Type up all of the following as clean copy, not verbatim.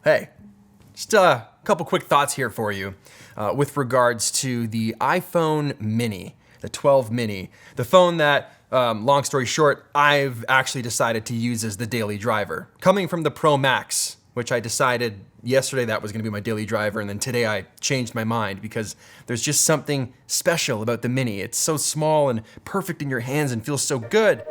Hey, just a couple quick thoughts here for you with regards to the iPhone mini, the 12 mini, the phone that, long story short, I've actually decided to use as the daily driver. Coming from the Pro Max, which I decided yesterday that was gonna be my daily driver, and then today I changed my mind because there's just something special about the mini. It's so small and perfect in your hands and feels so good.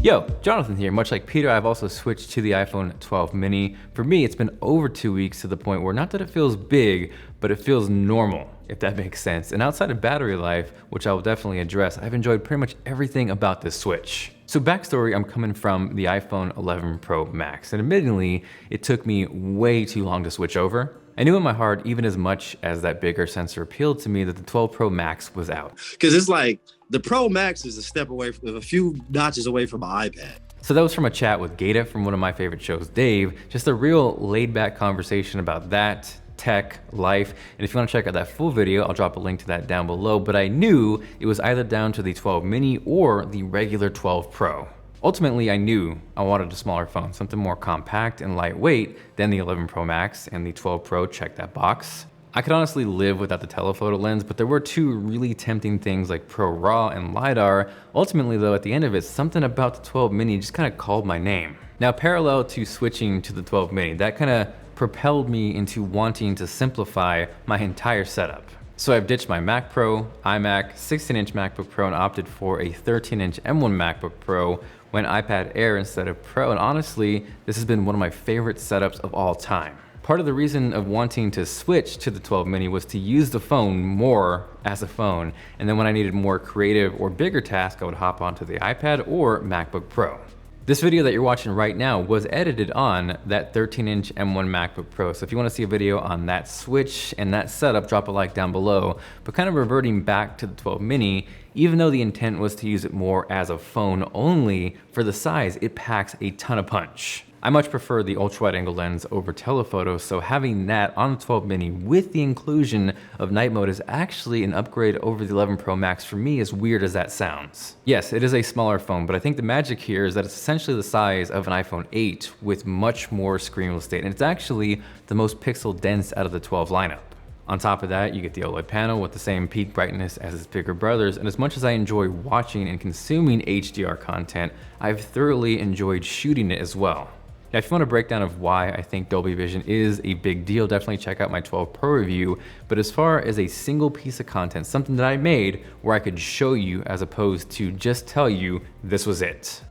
Yo, Jonathan here. Much like Peter, I've also switched to the iPhone 12 mini. For me, it's been over 2 weeks to the point where not that it feels big, but it feels normal, if that makes sense. And outside of battery life, which I will definitely address, I've enjoyed pretty much everything about this switch. So backstory, I'm coming from the iPhone 11 Pro Max, and admittedly, it took me way too long to switch over. I knew in my heart, even as much as that bigger sensor appealed to me, that the 12 Pro Max was out. Because it's like, the Pro Max is a step away, from a few notches away from an iPad. So that was from a chat with Gata from one of my favorite shows, Dave. Just a real laid back conversation about that, tech, life. And if you want to check out that full video, I'll drop a link to that down below. But I knew it was either down to the 12 mini or the regular 12 Pro. Ultimately, I knew I wanted a smaller phone, something more compact and lightweight than the 11 Pro Max, and the 12 Pro checked that box. I could honestly live without the telephoto lens, but there were two really tempting things like Pro RAW and LiDAR. Ultimately though, at the end of it, something about the 12 mini just kind of called my name. Now, parallel to switching to the 12 mini, that kind of propelled me into wanting to simplify my entire setup. So I've ditched my Mac Pro, iMac, 16-inch MacBook Pro, and opted for a 13-inch M1 MacBook Pro, went iPad Air instead of Pro, and honestly, this has been one of my favorite setups of all time. Part of the reason of wanting to switch to the 12 mini was to use the phone more as a phone, and then when I needed more creative or bigger tasks, I would hop onto the iPad or MacBook Pro. This video that you're watching right now was edited on that 13-inch M1 MacBook Pro, so if you want to see a video on that switch and that setup, drop a like down below. But kind of reverting back to the 12 mini, even though the intent was to use it more as a phone only, for the size, it packs a ton of punch. I much prefer the ultra-wide angle lens over telephoto, so having that on the 12 mini with the inclusion of night mode is actually an upgrade over the 11 Pro Max for me, as weird as that sounds. Yes, it is a smaller phone, but I think the magic here is that it's essentially the size of an iPhone 8 with much more screen real estate, and it's actually the most pixel dense out of the 12 lineup. On top of that, you get the OLED panel with the same peak brightness as its bigger brothers, and as much as I enjoy watching and consuming HDR content, I've thoroughly enjoyed shooting it as well. Now, if you want a breakdown of why I think Dolby Vision is a big deal, definitely check out my 12 Pro review. But as far as a single piece of content, something that I made where I could show you as opposed to just tell you this was it.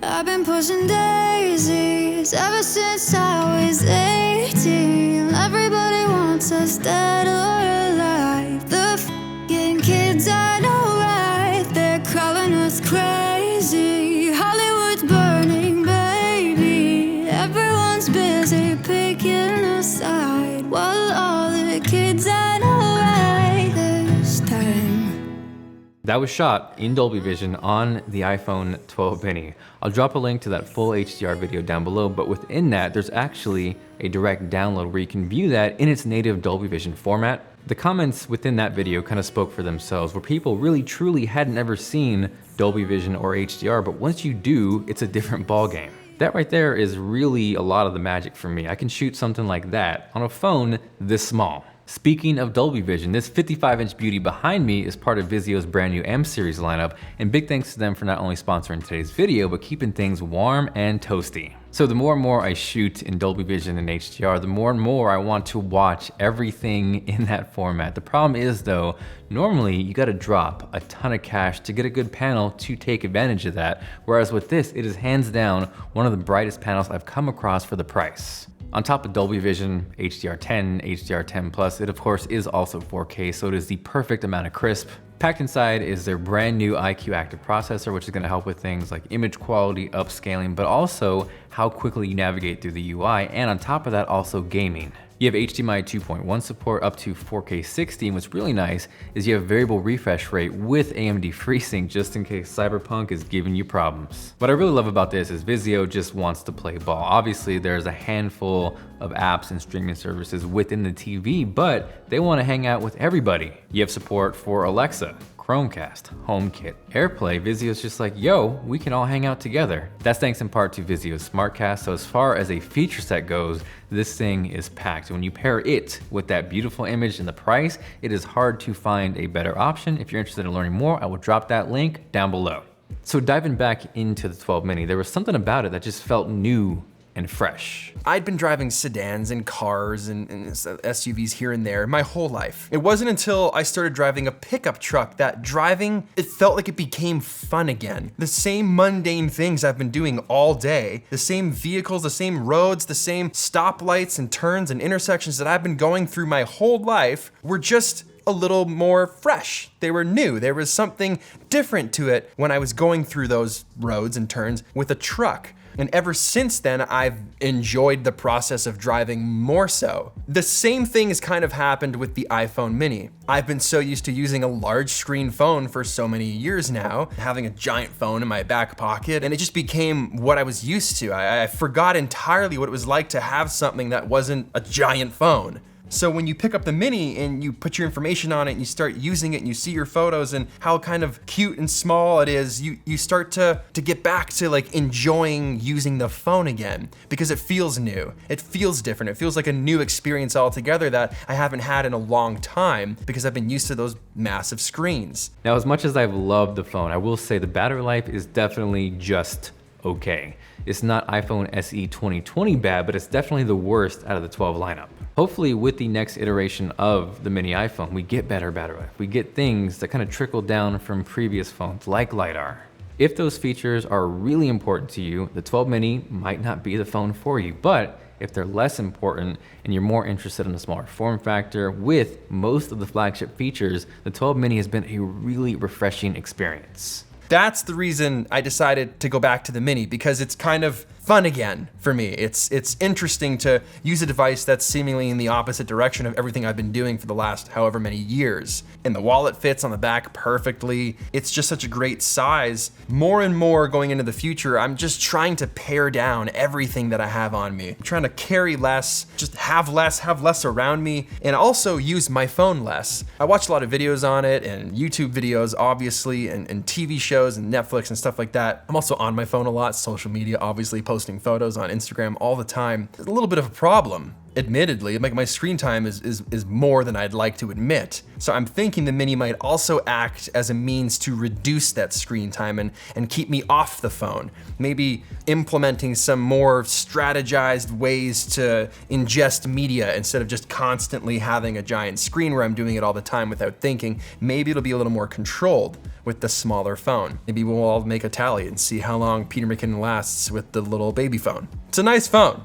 I've been pushing daisies ever since I was 18. Everybody wants us dead or alive. The f***ing kids I know, right? They're calling us crazy. Hollywood's burning, baby. Everyone's busy picking a side, while all the kids I know, right this time. That was shot in Dolby Vision on the iPhone 12 mini. I'll drop a link to that full HDR video down below, but within that, there's actually a direct download where you can view that in its native Dolby Vision format. The comments within that video kind of spoke for themselves, where people really truly hadn't ever seen Dolby Vision or HDR, but once you do, it's a different ballgame. That right there is really a lot of the magic for me. I can shoot something like that on a phone this small. Speaking of Dolby Vision, this 55-inch beauty behind me is part of Vizio's brand new M series lineup, and big thanks to them for not only sponsoring today's video, but keeping things warm and toasty. So the more and more I shoot in Dolby Vision and HDR, the more and more I want to watch everything in that format. The problem is though, normally you gotta drop a ton of cash to get a good panel to take advantage of that, whereas with this, it is hands down one of the brightest panels I've come across for the price. On top of Dolby Vision, HDR10, HDR10 Plus, it of course is also 4K, so it is the perfect amount of crisp. Packed inside is their brand new iQ Active processor, which is gonna help with things like image quality, upscaling, but also how quickly you navigate through the UI, and on top of that, also gaming. You have Hdmi 2.1 support up to 4K 60, and what's really nice is you have variable refresh rate with AMD FreeSync just in case Cyberpunk is giving you problems. What I really love about this is Vizio just wants to play ball. Obviously, there's a handful of apps and streaming services within the TV, but they want to hang out with everybody. You have support for Alexa, Chromecast, HomeKit, AirPlay, Vizio's just like, yo, we can all hang out together. That's thanks in part to Vizio's SmartCast, so as far as a feature set goes, this thing is packed. When you pair it with that beautiful image and the price, it is hard to find a better option. If you're interested in learning more, I will drop that link down below. So diving back into the 12 mini, there was something about it that just felt new and fresh. I'd been driving sedans and cars and SUVs here and there my whole life. It wasn't until I started driving a pickup truck that driving, it felt like it became fun again. The same mundane things I've been doing all day, the same vehicles, the same roads, the same stoplights and turns and intersections that I've been going through my whole life were just a little more fresh. They were new. There was something different to it when I was going through those roads and turns with a truck. And ever since then, I've enjoyed the process of driving more so. The same thing has kind of happened with the iPhone mini. I've been so used to using a large screen phone for so many years now, having a giant phone in my back pocket, and it just became what I was used to. I forgot entirely what it was like to have something that wasn't a giant phone. So when you pick up the mini and you put your information on it and you start using it and you see your photos and how kind of cute and small it is, you start to get back to like enjoying using the phone again because it feels new. It feels different. It feels like a new experience altogether that I haven't had in a long time because I've been used to those massive screens. Now, as much as I've loved the phone, I will say the battery life is definitely just okay. It's not iPhone SE 2020 bad, but it's definitely the worst out of the 12 lineup. Hopefully with the next iteration of the mini iPhone, we get better battery life. We get things that kind of trickle down from previous phones like LiDAR. If those features are really important to you, the 12 mini might not be the phone for you, but if they're less important and you're more interested in a smaller form factor with most of the flagship features, the 12 mini has been a really refreshing experience. That's the reason I decided to go back to the mini, because it's kind of fun again for me. It's interesting to use a device that's seemingly in the opposite direction of everything I've been doing for the last however many years. And the wallet fits on the back perfectly. It's just such a great size. More and more going into the future, I'm just trying to pare down everything that I have on me. I'm trying to carry less, just have less around me, and also use my phone less. I watch a lot of videos on it and YouTube videos, obviously, and TV shows and Netflix and stuff like that. I'm also on my phone a lot, social media, obviously, posting photos on Instagram all the time. It's a little bit of a problem. Admittedly, like my screen time is more than I'd like to admit. So I'm thinking the mini might also act as a means to reduce that screen time and keep me off the phone. Maybe implementing some more strategized ways to ingest media instead of just constantly having a giant screen where I'm doing it all the time without thinking. Maybe it'll be a little more controlled with the smaller phone. Maybe we'll all make a tally and see how long Peter McKinnon lasts with the little baby phone. It's a nice phone.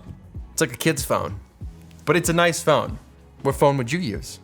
It's like a kid's phone. But it's a nice phone. What phone would you use?